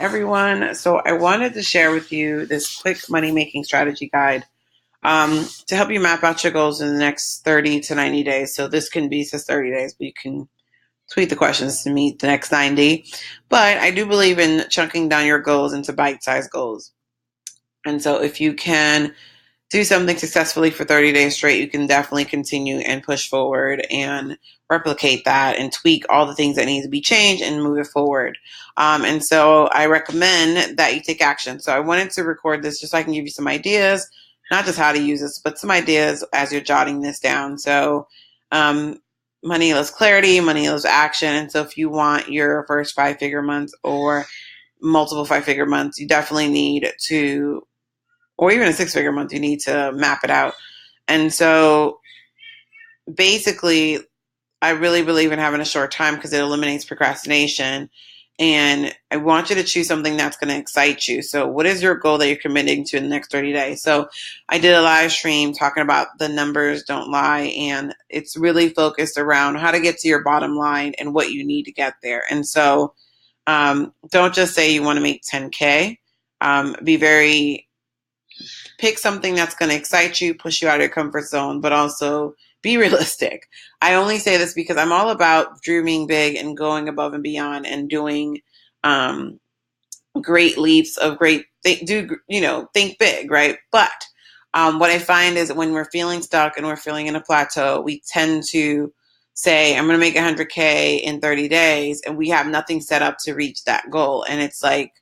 everyone. So I wanted to share with you this quick money making strategy guide to help you map out your goals in the next 30 to 90 days. So this can be just 30 days, but you can tweet the questions to meet the next 90. But I do believe in chunking down your goals into bite-sized goals. And so if you can do something successfully for 30 days straight, you can definitely continue and push forward and replicate that and tweak all the things that need to be changed and move it forward. And so I recommend that you take action. So I wanted to record this just so I can give you some ideas, not just how to use this, but some ideas as you're jotting this down. So money loves clarity, money loves action. And so if you want your first 5-figure months or multiple 5-figure months, you definitely need to, or even a 6-figure month, you need to map it out. And so basically, I really believe in having a short time because it eliminates procrastination. And I want you to choose something that's going to excite you. So what is your goal that you're committing to in the next 30 days? So I did a live stream talking about the numbers don't lie. And it's really focused around how to get to your bottom line and what you need to get there. And so don't just say you want to make 10K. Pick something that's going to excite you, push you out of your comfort zone, but also be realistic. I only say this because I'm all about dreaming big and going above and beyond and doing great leaps of think big, right? But what I find is when we're feeling stuck and we're feeling in a plateau, we tend to say, I'm going to make 100K in 30 days, and we have nothing set up to reach that goal. And it's like,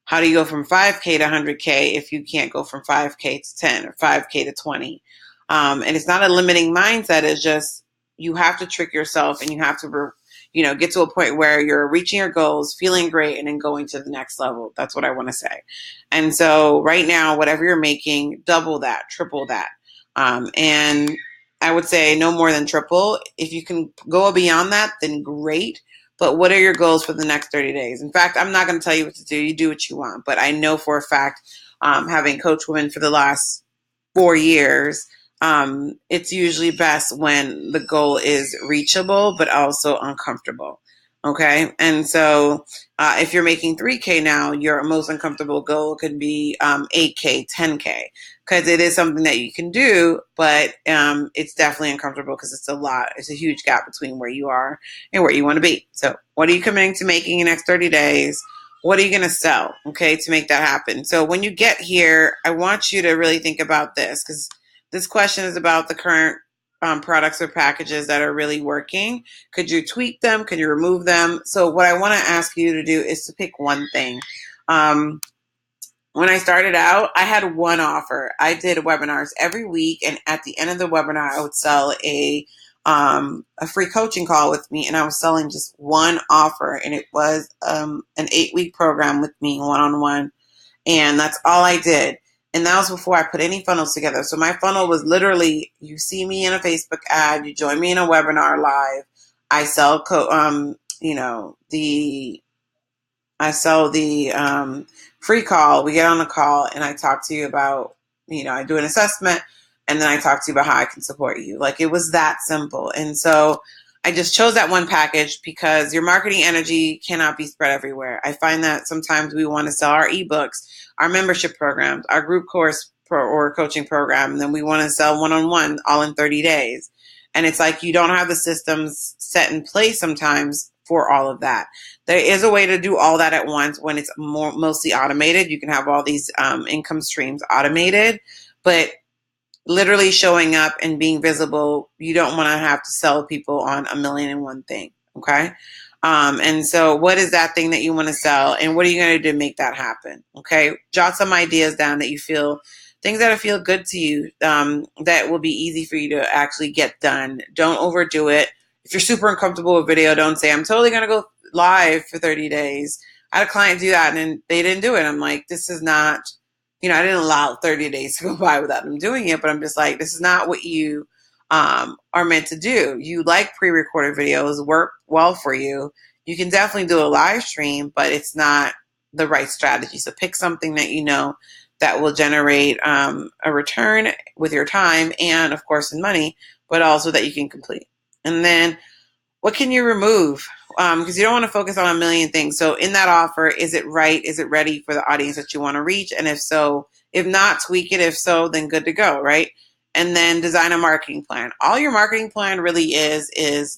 how do you go from 5K to 100K if you can't go from 5K to 10 or 5K to 20? And it's not a limiting mindset. It's just you have to trick yourself and you have to, get to a point where you're reaching your goals, feeling great, and then going to the next level. That's what I want to say. And so right now, whatever you're making, double that, triple that. And I would say no more than triple. If you can go beyond that, then great. But what are your goals for the next 30 days? In fact, I'm not going to tell you what to do. You do what you want. But I know for a fact, having coached women for the last 4 years, it's usually best when the goal is reachable, but also uncomfortable. Okay. And so if you're making 3K now, your most uncomfortable goal could be 8K, 10K, because it is something that you can do, but it's definitely uncomfortable because it's a lot. It's a huge gap between where you are and where you want to be. So what are you committing to making in the next 30 days? What are you going to sell, okay, to make that happen? So when you get here, I want you to really think about this, because this question is about the current products or packages that are really working. Could you tweak them? Could you remove them? So what I want to ask you to do is to pick one thing. When I started out, I had one offer. I did webinars every week, and at the end of the webinar, I would sell a free coaching call with me, and I was selling just one offer, and it was an 8-week program with me one-on-one, and that's all I did. And that was before I put any funnels together. So my funnel was literally, you see me in a Facebook ad, you join me in a webinar live, I sell the free call. We get on a call and I talk to you about, I do an assessment, and then I talk to you about how I can support you. Like, it was that simple. And so I just chose that one package because your marketing energy cannot be spread everywhere. I find that sometimes we want to sell our ebooks, our membership programs, our group course or coaching program, and then we want to sell one-on-one all in 30 days. And it's like you don't have the systems set in place sometimes for all of that. There is a way to do all that at once when it's mostly automated. You can have all these income streams automated, but literally showing up and being visible, you don't want to have to sell people on 1,000,001 thing. Okay. And so what is that thing that you want to sell, and what are you going to do to make that happen? Okay. Jot some ideas down that you feel, things that feel good to you, that will be easy for you to actually get done. Don't overdo it. If you're super uncomfortable with video, don't say, I'm totally going to go live for 30 days. I had a client do that and they didn't do it. I'm like, this is not, I didn't allow 30 days to go by without them doing it, but I'm just like, this is not what you are meant to do. You like pre-recorded videos, work well for you. You can definitely do a live stream, but it's not the right strategy. So pick something that you know that will generate a return with your time and, of course, in money, but also that you can complete. And then What can you remove? Because you don't want to focus on a million things. So in that offer, is it right? Is it ready for the audience that you want to reach? And if so, if not, tweak it. If so, then good to go, right? And then design a marketing plan. All your marketing plan really is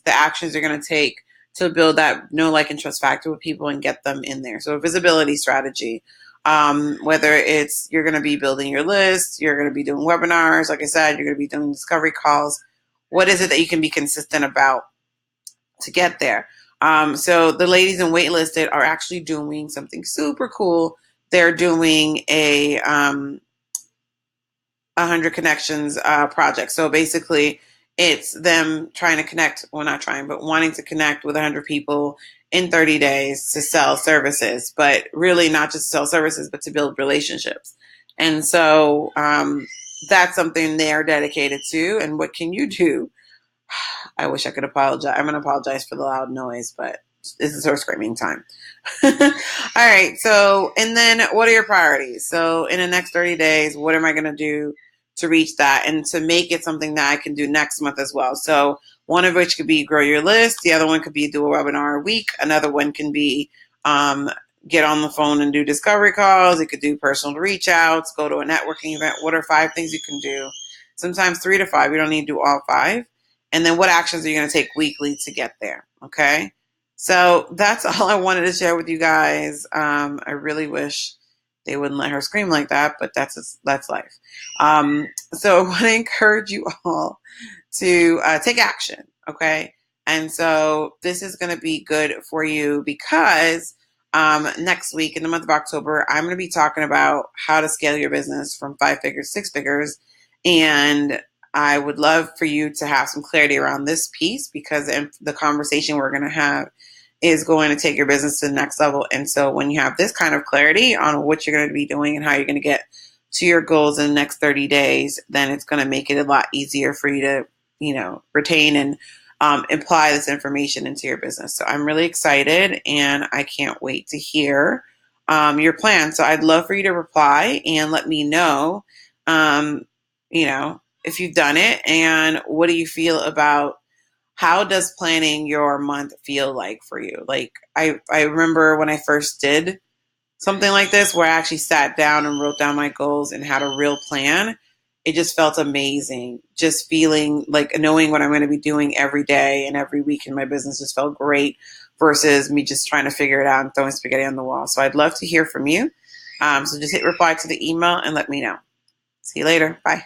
the actions you're going to take to build that know, like, and trust factor with people and get them in there. So a visibility strategy, whether it's you're going to be building your list, you're going to be doing webinars, like I said, you're going to be doing discovery calls. What is it that you can be consistent about to get there? So the ladies in Waitlisted are actually doing something super cool. They're doing a 100 connections project. So basically, it's them trying to connect, well, not trying, but wanting to connect with 100 people in 30 days to sell services, but really not just sell services, but to build relationships. And so that's something they're dedicated to. And what can you do? I wish I could apologize. I'm going to apologize for the loud noise, but this is her screaming time. All right. So, and then what are your priorities? So in the next 30 days, what am I going to do to reach that and to make it something that I can do next month as well? So one of which could be grow your list. The other one could be do a webinar a week. Another one can be get on the phone and do discovery calls. It could do personal reach outs, go to a networking event. What are 5 things you can do? Sometimes 3 to 5. You don't need to do all 5. And then what actions are you going to take weekly to get there? Okay. So that's all I wanted to share with you guys. I really wish they wouldn't let her scream like that, but that's life. So I want to encourage you all to take action. Okay. And so this is going to be good for you because next week in the month of October, I'm going to be talking about how to scale your business from 5 figures, 6 figures. And I would love for you to have some clarity around this piece because the conversation we're going to have is going to take your business to the next level. And so when you have this kind of clarity on what you're going to be doing and how you're going to get to your goals in the next 30 days, then it's going to make it a lot easier for you to, retain and apply this information into your business. So I'm really excited and I can't wait to hear your plan. So I'd love for you to reply and let me know, if you've done it and what do you feel about how does planning your month feel like for you? Like I remember when I first did something like this where I actually sat down and wrote down my goals and had a real plan. It just felt amazing. Just feeling like knowing what I'm going to be doing every day and every week in my business just felt great versus me just trying to figure it out and throwing spaghetti on the wall. So I'd love to hear from you. So just hit reply to the email and let me know. See you later. Bye.